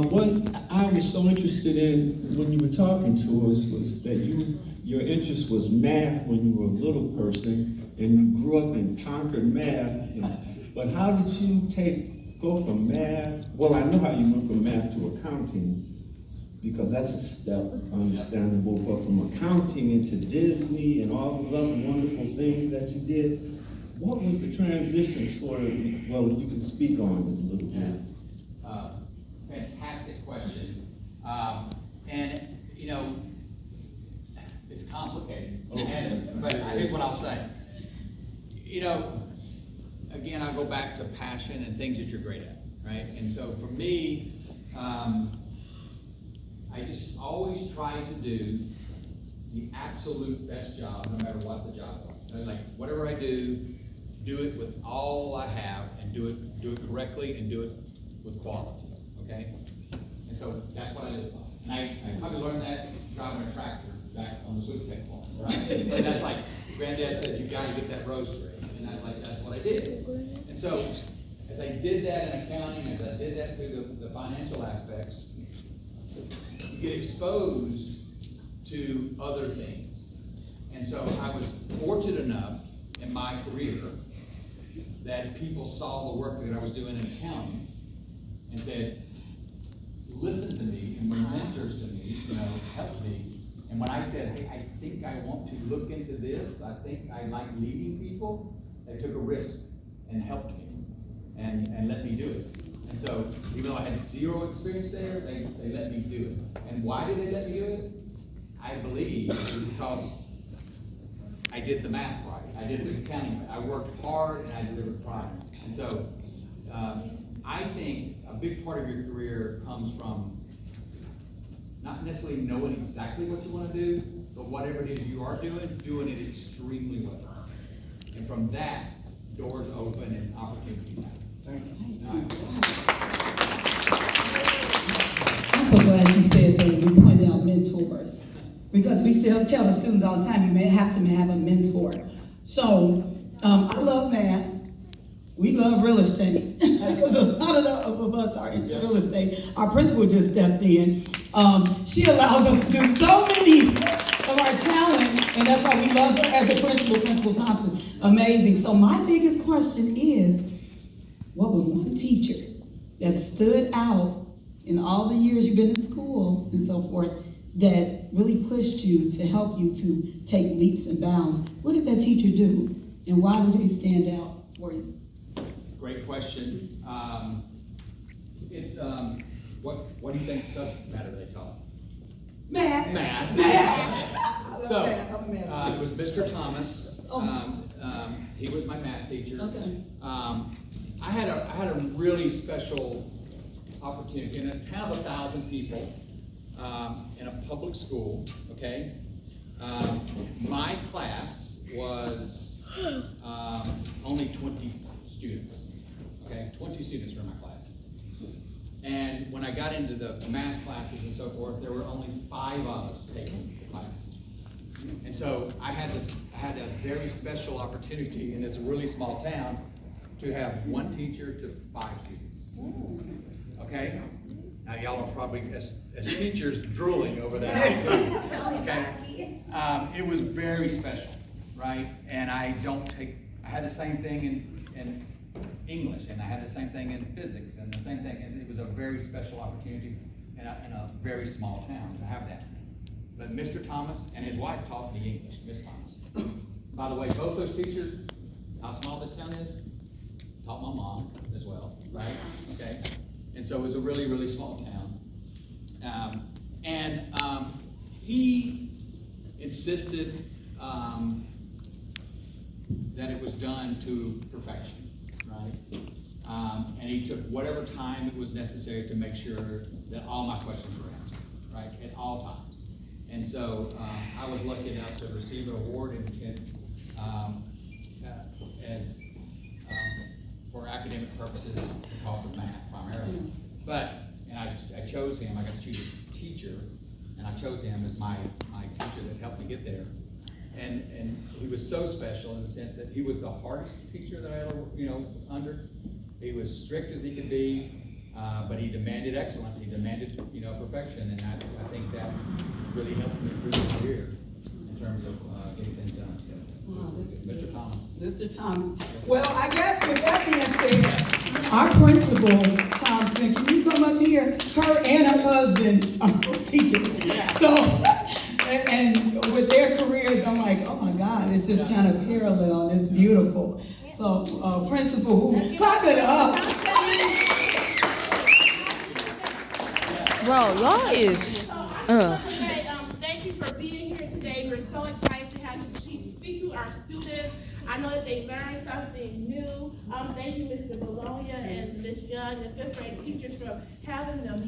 What I was so interested in when you were talking to us was that your interest was math when you were a little person, and you grew up in Concord, Math. But how did you go from math? Well, I know how you went from math to accounting, because that's a step understandable. But from accounting into Disney and all those other wonderful things that you did, what was the transition sort of? Well, if you could speak on it a little bit. Fantastic question. And, you know, it's complicated. But here's what I'll say. You know, again, I'll go back to passion and things that you're great at, right? And so for me, I just always try to do the absolute best job, no matter what the job was. Like, whatever I do it with all I have, and do it correctly, and do it with quality. Okay? And so that's what I did. And I probably learned that driving a tractor back on the sweet potato farm, right? But that's like, Granddad said, you gotta get that row straight. And that's what I did. And so, as I did that in accounting, as I did that through the financial aspects, you get exposed to other things. And so I was fortunate enough in my career that people saw the work that I was doing in accounting and said, listen to me, and were mentors to me, helped me. And when I said, hey, I think I want to look into this, I think I like leading people, they took a risk and helped me and let me do it. And so, even though I had zero experience there, they let me do it. And why did they let me do it? I believe because I did the math right. I did the accounting right. I worked hard and I delivered product. And so, I think a big part of your career comes from not necessarily knowing exactly what you want to do, but whatever it is you are doing it extremely well. And from that, doors open and opportunities happen. Thank you. I'm so glad you said that you pointed out mentors, because we still tell the students all the time you may have to have a mentor. So I love math. We love real estate because a lot of us are into real estate. Our principal just stepped in. She allows us to do so many of our talent, and that's why we love her as a principal, Principal Thompson. Amazing. So my biggest question is, what was one teacher that stood out in all the years you've been in school and so forth that really pushed you to help you to take leaps and bounds? What did that teacher do, and why did they stand out for you? Great question. It's what do you think subject matter they taught? Math. Math. So I'm a math it was Mr. Thomas. Oh. He was my math teacher. Okay. I had a really special opportunity in a town of 1,000 people, in a public school. Okay. My class was only 20 students. Okay, 20 students were in my class. And when I got into the math classes and so forth, there were only 5 of us taking the class. And so I had a very special opportunity in this really small town to have 1 teacher to 5 students. Okay? Now y'all are probably, as teachers, drooling over that. Okay? It was very special, right? And I had the same thing in English, and I had the same thing in physics, and the same thing, and it was a very special opportunity in a very small town to have that. But Mr. Thomas and his wife taught me English, Miss Thomas. By the way, both those teachers, how small this town is, taught my mom as well, right? Okay? And so it was a really, really small town. He insisted that it was done to perfection, right? And he took whatever time it was necessary to make sure that all my questions were answered, right, at all times. And so I was lucky enough to receive an award for academic purposes because of math primarily. And I chose him. I got to choose a teacher, and I chose him as my teacher that helped me get there. And he was so special in the sense that he was the hardest teacher that I ever, under. He was strict as he could be. but he demanded excellence, he demanded, perfection, and I think that really helped me improve my career in terms of, getting things done. Mr. Thomas. Mr. Thomas. Well, I guess with that being said, our principal, Thompson, can you come up here? Her and her husband are teachers. So, and with their careers, I'm like, oh my God, it's just kind of parallel, it's beautiful. So, principal, who, clap it up. Bro, y'all is, Okay, thank you for being here today. We're so excited to have you speak to our students. I know that they learned something new. Thank you, Mr. Bologna and Ms. Young, the fifth grade teachers, for having them